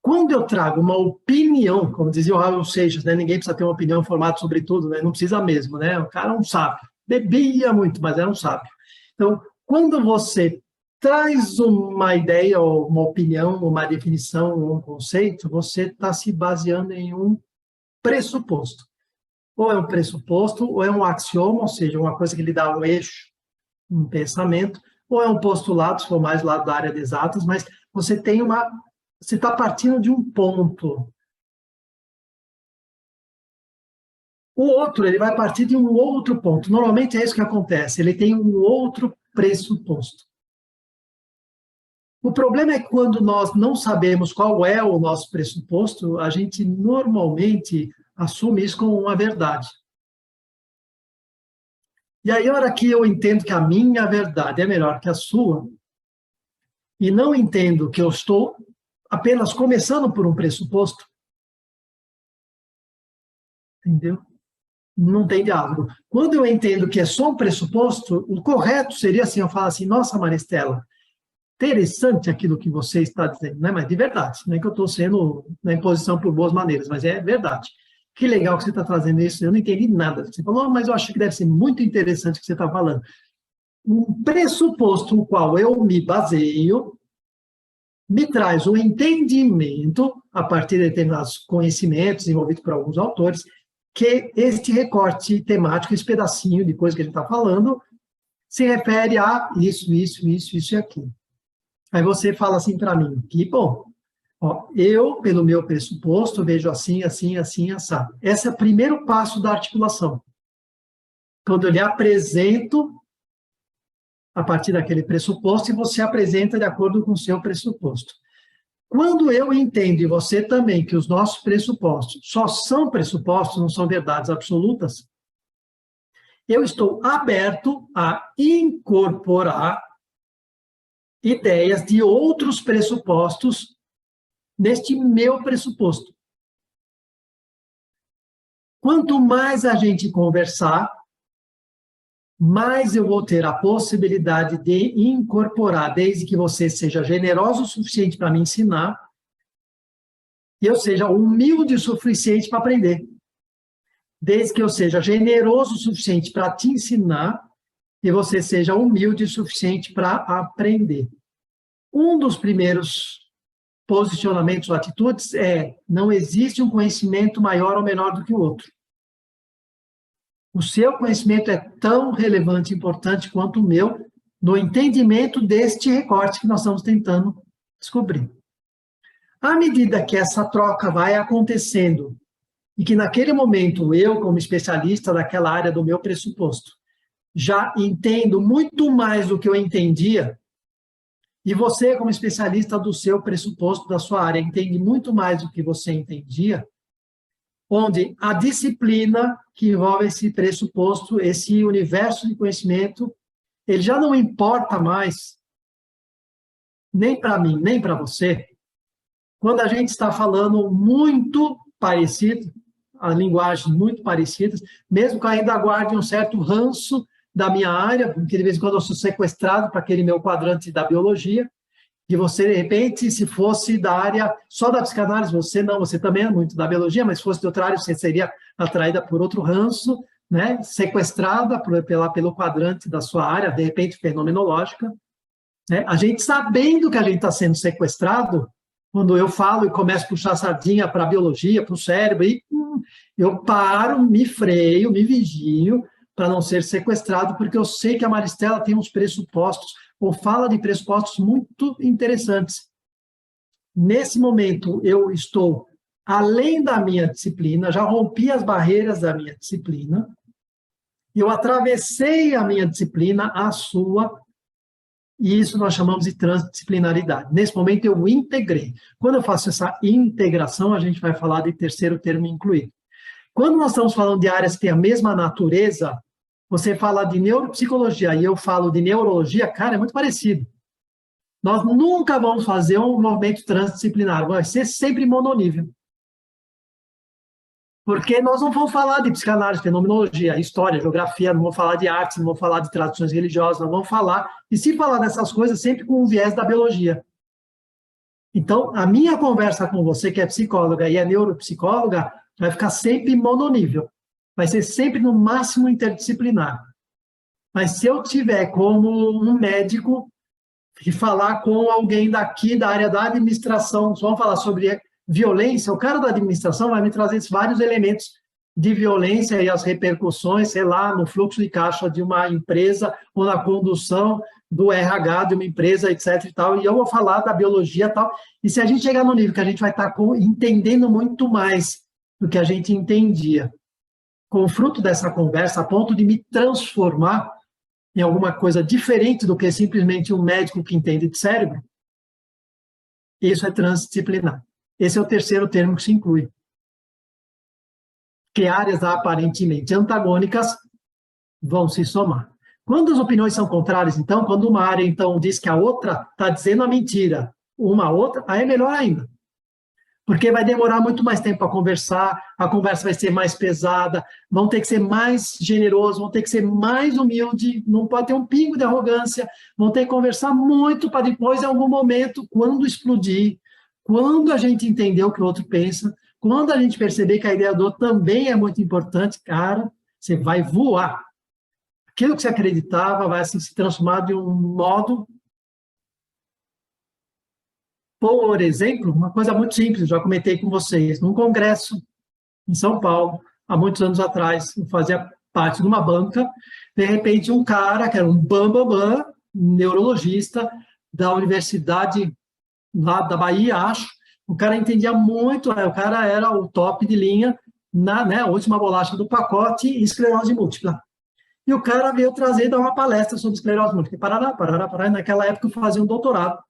Quando eu trago uma opinião, como dizia o Raul Seixas, né? Ninguém precisa ter uma opinião formada sobre tudo, né? Não precisa mesmo, né? O cara é um sábio. Bebia muito, mas era um sábio. Então, quando você traz uma ideia, ou uma opinião, uma definição, ou um conceito, você está se baseando em um pressuposto. Ou é um pressuposto, ou é um axioma, ou seja, uma coisa que lhe dá um eixo, um pensamento, ou é um postulado, se for mais lá da área de exatas, mas você tem uma... Você está partindo de um ponto. O outro, ele vai partir de um outro ponto. Normalmente é isso que acontece, ele tem um outro pressuposto. O problema é que quando nós não sabemos qual é o nosso pressuposto, a gente normalmente assume isso como uma verdade. E aí, a hora que eu entendo que a minha verdade é melhor que a sua, e não entendo que eu estou apenas começando por um pressuposto, entendeu? Não tem diálogo. Quando eu entendo que é só um pressuposto, o correto seria assim, eu falo assim, nossa, Maristela, interessante aquilo que você está dizendo, né? Mas de verdade, não é que eu estou sendo na imposição por boas maneiras, mas é verdade. Que legal que você está trazendo isso, eu não entendi nada. Você falou, mas eu acho que deve ser muito interessante o que você está falando. Um pressuposto no qual eu me baseio me traz um entendimento, a partir de determinados conhecimentos desenvolvidos por alguns autores, que este recorte temático, esse pedacinho de coisa que a gente está falando, se refere a isso e aquilo. Aí você fala assim para mim, que bom, ó, eu, pelo meu pressuposto, vejo assim, assado. Esse é o primeiro passo da articulação. Quando eu lhe apresento a partir daquele pressuposto e você apresenta de acordo com o seu pressuposto. Quando eu entendo, e você também, que os nossos pressupostos só são pressupostos, não são verdades absolutas, eu estou aberto a incorporar ideias de outros pressupostos neste meu pressuposto. Quanto mais a gente conversar, mais eu vou ter a possibilidade de incorporar, desde que você seja generoso o suficiente para me ensinar, e eu seja humilde o suficiente para aprender. Desde que eu seja generoso o suficiente para te ensinar, e você seja humilde o suficiente para aprender. Um dos primeiros posicionamentos ou atitudes é: não existe um conhecimento maior ou menor do que o outro. O seu conhecimento é tão relevante e importante quanto o meu no entendimento deste recorte que nós estamos tentando descobrir. À medida que essa troca vai acontecendo e que naquele momento eu, como especialista daquela área do meu pressuposto, já entendo muito mais do que eu entendia, e você, como especialista do seu pressuposto, da sua área, entende muito mais do que você entendia, onde a disciplina que envolve esse pressuposto, esse universo de conhecimento, ele já não importa mais, nem para mim, nem para você, quando a gente está falando muito parecido, as linguagens muito parecidas, mesmo que eu ainda guarde um certo ranço da minha área, porque de vez em quando eu sou sequestrado para aquele meu quadrante da biologia, que você, de repente, se fosse da área só da psicanálise, você não, você também é muito da biologia, mas se fosse de outra área, você seria atraída por outro ranço, né? Sequestrada pelo quadrante da sua área, de repente, fenomenológica. Né? A gente sabendo que a gente está sendo sequestrado, quando eu falo e começo a puxar a sardinha para a biologia, para o cérebro, e, eu paro, me freio, me vigio, para não ser sequestrado, porque eu sei que a Maristela tem uns pressupostos, ou fala de pressupostos muito interessantes. Nesse momento, eu estou além da minha disciplina, já rompi as barreiras da minha disciplina, eu atravessei a minha disciplina, a sua, e isso nós chamamos de transdisciplinaridade. Nesse momento, eu integrei. Quando eu faço essa integração, a gente vai falar de terceiro termo incluído. Quando nós estamos falando de áreas que têm a mesma natureza, você fala de neuropsicologia e eu falo de neurologia, cara, é muito parecido. Nós nunca vamos fazer um movimento transdisciplinar, vai ser sempre mononível. Porque nós não vamos falar de psicanálise, fenomenologia, história, geografia, não vamos falar de arte, não vamos falar de tradições religiosas, não vamos falar, e se falar dessas coisas, sempre com o viés da biologia. Então, a minha conversa com você, que é psicóloga e é neuropsicóloga, vai ficar sempre mononível. Vai ser sempre no máximo interdisciplinar. Mas se eu tiver como um médico e falar com alguém daqui da área da administração, vamos falar sobre violência, o cara da administração vai me trazer vários elementos de violência e as repercussões, sei lá, no fluxo de caixa de uma empresa ou na condução do RH de uma empresa, etc. e tal, e eu vou falar da biologia e tal, e se a gente chegar no nível que a gente vai estar entendendo muito mais do que a gente entendia, com o fruto dessa conversa, a ponto de me transformar em alguma coisa diferente do que simplesmente um médico que entende de cérebro, isso é transdisciplinar. Esse é o terceiro termo que se inclui. Que áreas aparentemente antagônicas vão se somar. Quando as opiniões são contrárias, então, quando uma área então diz que a outra está dizendo a mentira, uma outra, aí é melhor ainda. Porque vai demorar muito mais tempo a conversar, a conversa vai ser mais pesada, vão ter que ser mais generosos, vão ter que ser mais humilde, não pode ter um pingo de arrogância, vão ter que conversar muito para depois, em algum momento, quando explodir, quando a gente entender o que o outro pensa, quando a gente perceber que a ideia do outro também é muito importante, cara, você vai voar. Aquilo que você acreditava vai assim, se transformar de um modo. Por exemplo, uma coisa muito simples, já comentei com vocês, num congresso em São Paulo, há muitos anos atrás, eu fazia parte de uma banca, de repente um cara, que era um bambambam, neurologista, da universidade lá da Bahia, acho, o cara entendia muito, o cara era o top de linha na, né, a última bolacha do pacote em esclerose múltipla. E o cara veio trazer, dar uma palestra sobre esclerose múltipla. Parará. Naquela época eu fazia um doutorado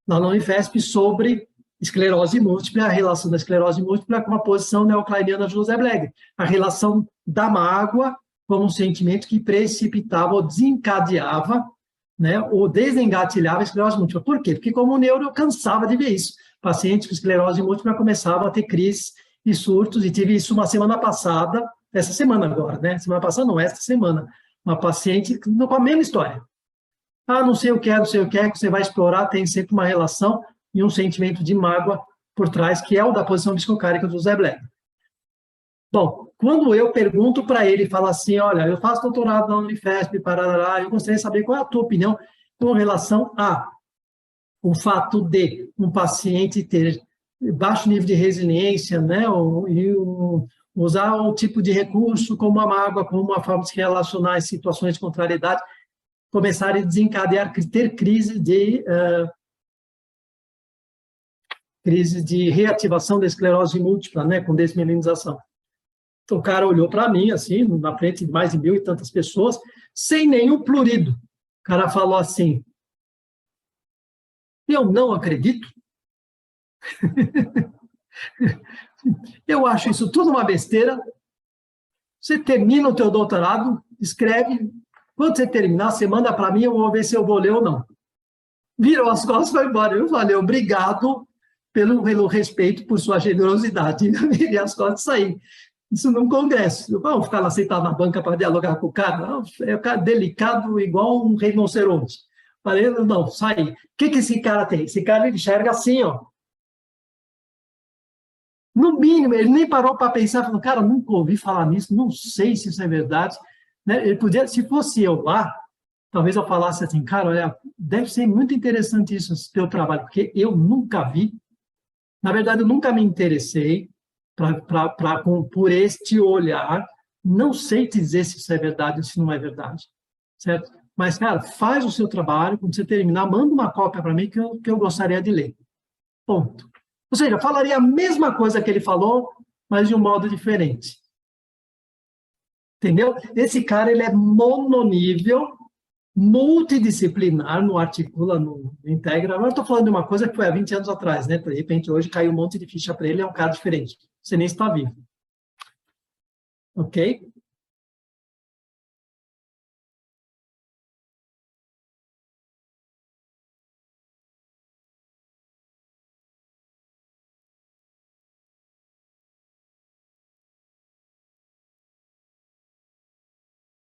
lá na Unifesp sobre esclerose múltipla, a relação da esclerose múltipla com a posição neocleiniana de José Blegger, a relação da mágoa como um sentimento que precipitava ou desencadeava, né, ou desengatilhava a esclerose múltipla. Por quê? Porque como neuro eu cansava de ver isso. Pacientes com esclerose múltipla começavam a ter crises e surtos, e tive isso uma semana passada, essa semana agora, né? Semana passada não, esta semana. Uma paciente com a mesma história. Ah, não sei o que é, que você vai explorar, tem sempre uma relação e um sentimento de mágoa por trás, que é o da posição psicocárica do José Blegger. Bom, quando eu pergunto para ele, falo assim, olha, eu faço doutorado na Unifesp, parará, eu gostaria de saber qual é a tua opinião com relação a o fato de um paciente ter baixo nível de resiliência, né, usar o tipo de recurso como a mágoa, como uma forma de se relacionar em situações de contrariedade, começar a desencadear, ter crise de reativação da esclerose múltipla, né, com desmielinização. Então, o cara olhou para mim, assim, na frente de mais de 1.000 e tantas pessoas, sem nenhum plurido. O cara falou assim, eu não acredito. Eu acho isso tudo uma besteira. Você termina o teu doutorado, escreve, quando você terminar, você manda para mim, eu vou ver se eu vou ler ou não. Virou as costas e foi embora. Eu falei, obrigado pelo respeito, por sua generosidade. Eu virei as costas e saí. Isso num congresso. Vamos ficar lá sentado na banca para dialogar com o cara? Não, é um cara delicado, igual um rinoceronte. Falei, não, saí. O que esse cara tem? Esse cara ele enxerga assim, ó. No mínimo, ele nem parou para pensar, falou, cara, nunca ouvi falar nisso, não sei se isso é verdade. Né? Ele podia, se fosse eu lá, talvez eu falasse assim, cara, olha, deve ser muito interessante isso, esse teu trabalho, porque eu nunca vi. Na verdade, eu nunca me interessei por este olhar. Não sei te dizer se isso é verdade ou se não é verdade, certo? Mas, cara, faz o seu trabalho, quando você terminar, manda uma cópia para mim que eu gostaria de ler. Ponto. Ou seja, eu falaria a mesma coisa que ele falou, mas de um modo diferente. Entendeu? Esse cara, ele é mononível, multidisciplinar, no articula, no integra. Agora eu estou falando de uma coisa que foi há 20 anos atrás, né? De repente, hoje caiu um monte de ficha para ele, é um cara diferente. Você nem está vivo. Ok?